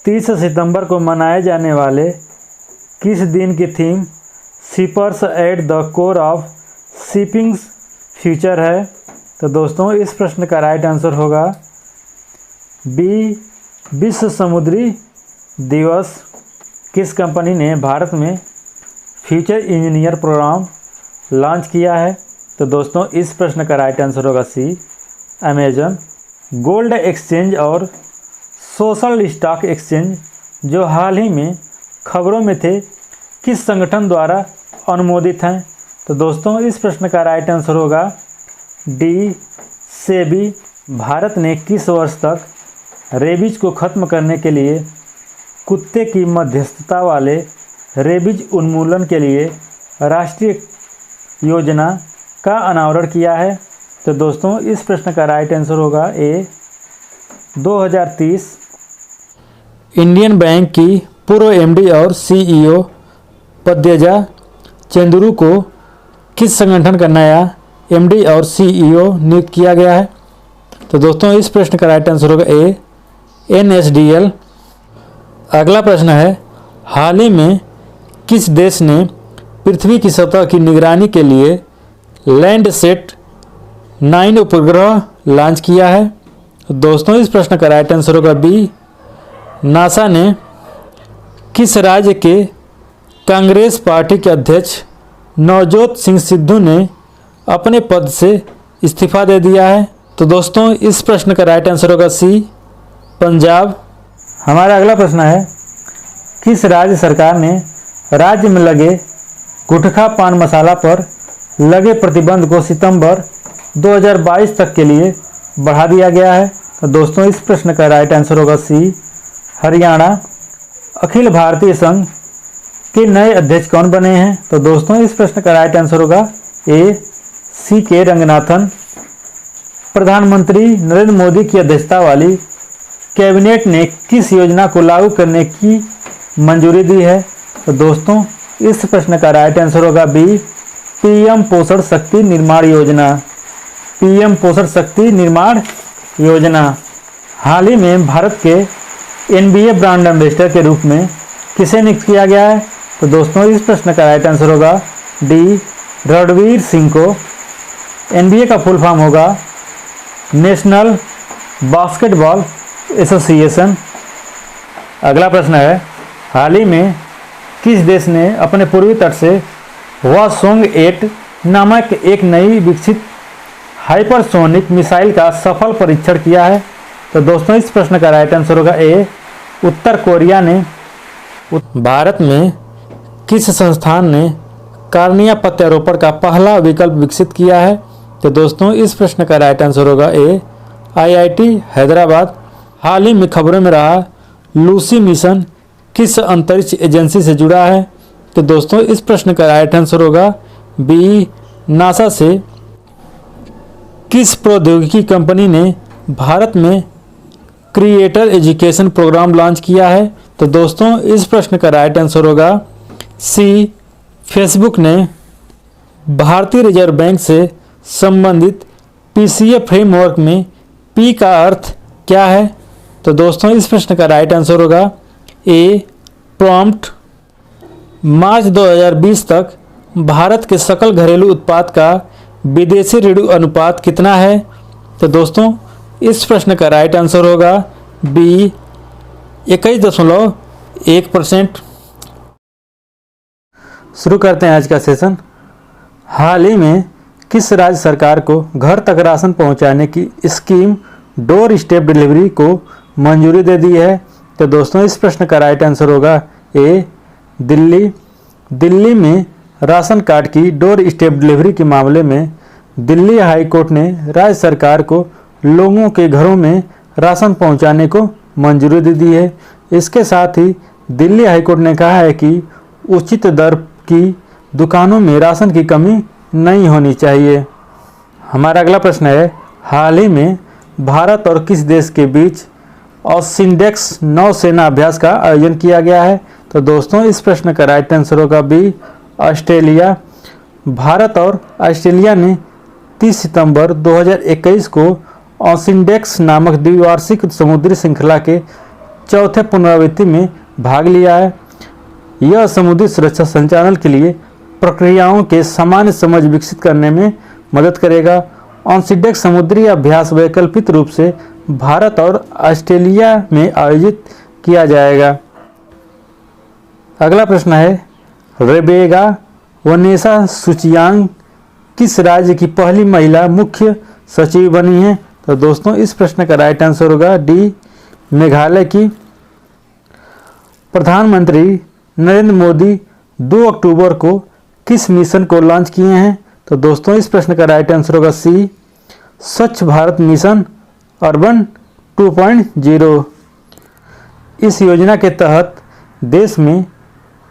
30 सितंबर को मनाए जाने वाले किस दिन की theme shippers at the core of shipping future है? तो दोस्तों इस प्रश्न का राइट आंसर होगा बी, विश्व समुद्री दिवस। किस कंपनी ने भारत में फ्यूचर इंजीनियर प्रोग्राम लॉन्च किया है? तो दोस्तों इस प्रश्न का राइट आंसर होगा सी, अमेजन। गोल्ड एक्सचेंज और सोशल स्टॉक एक्सचेंज जो हाल ही में खबरों में थे, किस संगठन द्वारा अनुमोदित हैं? तो दोस्तों इस प्रश्न का राइट आंसर होगा डी, सेबी। भारत ने किस वर्ष तक रेबीज को खत्म करने के लिए कुत्ते की मध्यस्थता वाले रेबीज उन्मूलन के लिए राष्ट्रीय योजना का अनावरण किया है? तो दोस्तों इस प्रश्न का राइट आंसर होगा ए, 2030। इंडियन बैंक की पूर्व एमडी और सीईओ पद्मजा चंद्रू को किस संगठन का नया एमडी और सीईओ नियुक्त किया गया है? तो दोस्तों इस प्रश्न का राइट आंसर होगा ए, एनएसडीएल। अगला प्रश्न है, हाल ही में किस देश ने पृथ्वी की सतह की निगरानी के लिए लैंडसेट 9 उपग्रह लॉन्च किया है? तो दोस्तों इस प्रश्न का राइट आंसर होगा बी, नासा ने। किस राज्य के कांग्रेस पार्टी के अध्यक्ष नवजोत सिंह सिद्धू ने अपने पद से इस्तीफा दे दिया है? तो दोस्तों इस प्रश्न का राइट आंसर होगा सी, पंजाब। हमारा अगला प्रश्न है, किस राज्य सरकार ने राज्य में लगे गुटखा पान मसाला पर लगे प्रतिबंध को सितंबर 2022 तक के लिए बढ़ा दिया गया है? तो दोस्तों इस प्रश्न का राइट आंसर होगा सी, हरियाणा। अखिल भारतीय संघ के नए अध्यक्ष कौन बने हैं? तो दोस्तों इस प्रश्न का राइट आंसर होगा ए, सी के रंगनाथन। प्रधानमंत्री नरेंद्र मोदी की अध्यक्षता वाली कैबिनेट ने किस योजना को लागू करने की मंजूरी दी है? तो दोस्तों इस प्रश्न का राइट आंसर होगा बी, पीएम पोषण शक्ति निर्माण योजना। पीएम पोषण शक्ति निर्माण योजना। हाल ही में भारत के एनबीए ब्रांड एम्बेसडर के रूप में किसे नियुक्त किया गया है? तो दोस्तों इस प्रश्न का राइट आंसर होगा डी, रणवीर सिंह को। एनबीए का फुल फॉर्म होगा नेशनल बास्केटबॉल एसोसिएशन। अगला प्रश्न है, हाल ही में किस देश ने अपने पूर्वी तट से हवासोंग 8 नामक एक नई विकसित हाइपरसोनिक मिसाइल का सफल परीक्षण किया है? तो दोस्तों इस प्रश्न का राइट आंसर होगा ए, उत्तर कोरिया ने। भारत में किस संस्थान ने कार्निया प्रत्यारोपण का पहला विकल्प विकसित किया है? तो दोस्तों इस प्रश्न का राइट आंसर होगा ए, आईआईटी हैदराबाद। हाल ही में खबरों में रहा लूसी मिशन किस अंतरिक्ष एजेंसी से जुड़ा है? तो दोस्तों इस प्रश्न का राइट आंसर होगा बी, नासा से। किस प्रौद्योगिकी कंपनी ने भारत में क्रिएटर एजुकेशन प्रोग्राम लॉन्च किया है? तो दोस्तों इस प्रश्न का राइट आंसर होगा सी, फेसबुक ने। भारतीय रिजर्व बैंक से संबंधित पीसीए फ्रेमवर्क में पी का अर्थ क्या है? तो दोस्तों इस प्रश्न का राइट आंसर होगा ए, प्रॉम्प्ट। मार्च 2020 तक भारत के सकल घरेलू उत्पाद का विदेशी ऋण अनुपात कितना है? तो दोस्तों इस प्रश्न का राइट आंसर होगा बी, 21.1%। शुरू करते हैं आज का सेशन। हाल ही में किस राज्य सरकार को घर तक राशन पहुंचाने की स्कीम डोर स्टेप डिलीवरी को मंजूरी दे दी है? तो दोस्तों इस प्रश्न का राइट आंसर होगा ए, दिल्ली। दिल्ली में राशन कार्ड की डोर स्टेप डिलीवरी के मामले में दिल्ली हाई कोर्ट ने राज्य सरकार को लोगों के घरों में राशन पहुंचाने को मंजूरी दे दी है। इसके साथ ही दिल्ली हाई कोर्ट ने कहा है कि उचित दर की दुकानों में राशन की कमी नहीं होनी चाहिए। हमारा अगला प्रश्न है, हाल ही में भारत और किस देश के बीच ऑसिंडेक्स नौसेना अभ्यास का आयोजन किया गया है? तो दोस्तों इस प्रश्न का राइट आंसर होगा बी, ऑस्ट्रेलिया। भारत और ऑस्ट्रेलिया ने 30 सितंबर 2021 को ऑसिंडेक्स नामक द्विवार्षिक समुद्री श्रृंखला के चौथे पुनरावृत्ति में भाग लिया है। यह समुद्री सुरक्षा संचालन के लिए प्रक्रियाओं के सामान्य समझ विकसित करने में मदद करेगा। ऑनसीडेक समुद्री अभ्यास वैकल्पिक रूप से भारत और ऑस्ट्रेलिया में आयोजित किया जाएगा। अगला प्रश्न है, रेबेका वनेसा सूचियांग किस राज्य की पहली महिला मुख्य सचिव बनी है? तो दोस्तों इस प्रश्न का राइट आंसर होगा डी, मेघालय की। प्रधानमंत्री नरेंद्र मोदी 2 अक्टूबर को किस मिशन को लॉन्च किए हैं? तो दोस्तों इस प्रश्न का राइट आंसर होगा सी, स्वच्छ भारत मिशन अर्बन 2.0। इस योजना के तहत देश में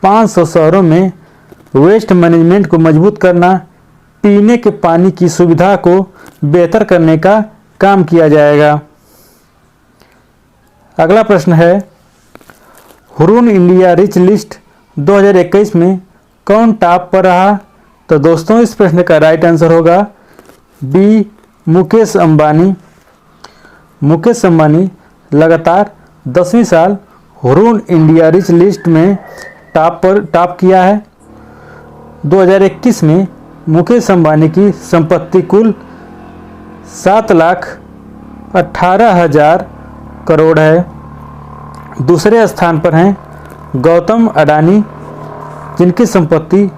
500 शहरों में वेस्ट मैनेजमेंट को मजबूत करना, पीने के पानी की सुविधा को बेहतर करने का काम किया जाएगा। अगला प्रश्न है, हुरून इंडिया रिच लिस्ट 2021 में कौन टॉप पर रहा? तो दोस्तों इस प्रश्न का राइट आंसर होगा बी, मुकेश अंबानी। मुकेश अंबानी लगातार 10वीं साल हुरून इंडिया रिच लिस्ट में टॉप किया है। 2021 में मुकेश अंबानी की संपत्ति कुल 7,18,000 करोड़ है। दूसरे स्थान पर हैं गौतम अडानी, जिनकी संपत्ति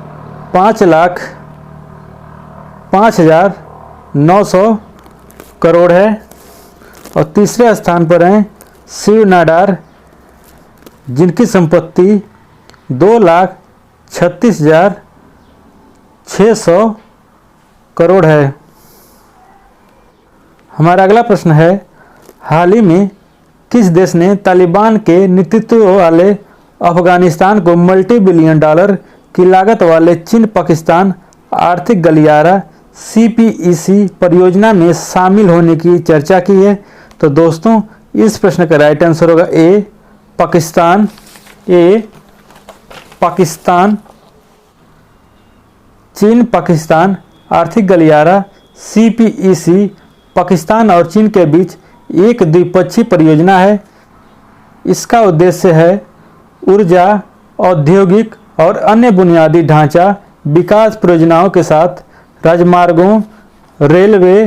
5,05,900 करोड़ है। और तीसरे स्थान पर हैं शिव नाडार, जिनकी संपत्ति 2,36,600 करोड़ है। हमारा अगला प्रश्न है, हाल ही में किस देश ने तालिबान के नेतृत्व वाले अफगानिस्तान को मल्टी बिलियन डॉलर की लागत वाले चीन पाकिस्तान आर्थिक गलियारा CPEC परियोजना में शामिल होने की चर्चा की है? तो दोस्तों इस प्रश्न का राइट आंसर होगा ए, पाकिस्तान। पाकिस्तान। चीन पाकिस्तान आर्थिक गलियारा CPEC पाकिस्तान और चीन के बीच एक द्विपक्षीय परियोजना है। इसका उद्देश्य है ऊर्जा, औद्योगिक और अन्य बुनियादी ढांचा विकास परियोजनाओं के साथ राजमार्गों, रेलवे,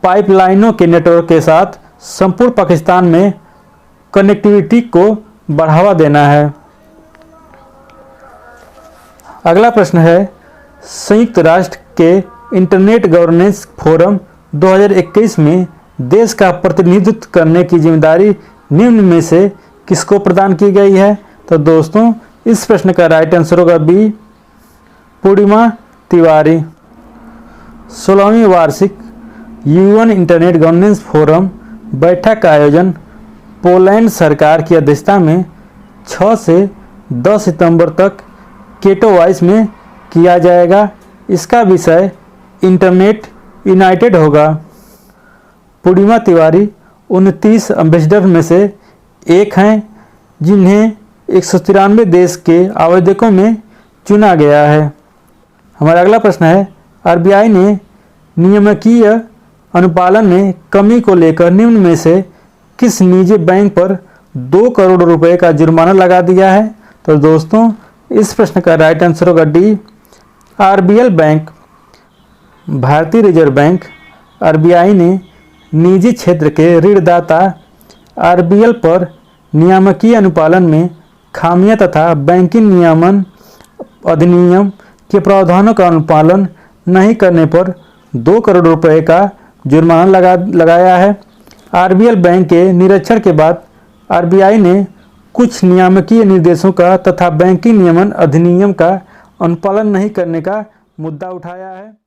पाइपलाइनों के नेटवर्क के साथ संपूर्ण पाकिस्तान में कनेक्टिविटी को बढ़ावा देना है। अगला प्रश्न है, संयुक्त राष्ट्र के इंटरनेट गवर्नेंस फोरम 2021 में देश का प्रतिनिधित्व करने की जिम्मेदारी निम्न में से किसको प्रदान की गई है? तो दोस्तों इस प्रश्न का राइट आंसर होगा बी, पूर्णिमा तिवारी। 16वीं वार्षिक UN इंटरनेट गवर्नेंस फोरम बैठक का आयोजन पोलैंड सरकार की अध्यक्षता में 6 से 10 सितंबर तक केटोवाइस में किया जाएगा। इसका विषय इंटरनेट यूनाइटेड होगा। पूर्णिमा तिवारी 29 एम्बेसडर में से एक हैं, जिन्हें 193 देश के आवेदकों में चुना गया है। हमारा अगला प्रश्न है, RBI ने नियामकीय अनुपालन में कमी को लेकर निम्न में से किस निजी बैंक पर 2 करोड़ रुपए का जुर्माना लगा दिया है? तो दोस्तों इस प्रश्न का राइट आंसर होगा डी, RBL बैंक। भारतीय रिजर्व बैंक RBI ने निजी क्षेत्र के ऋणदाता RBL पर नियामकीय अनुपालन में खामियां तथा बैंकिंग नियमन अधिनियम के प्रावधानों का अनुपालन नहीं करने पर 2 करोड़ रुपए का जुर्माना लगाया है। RBL बैंक के निरीक्षण के बाद RBI ने कुछ नियामकीय निर्देशों का तथा बैंकिंग नियमन अधिनियम का अनुपालन नहीं करने का मुद्दा उठाया है।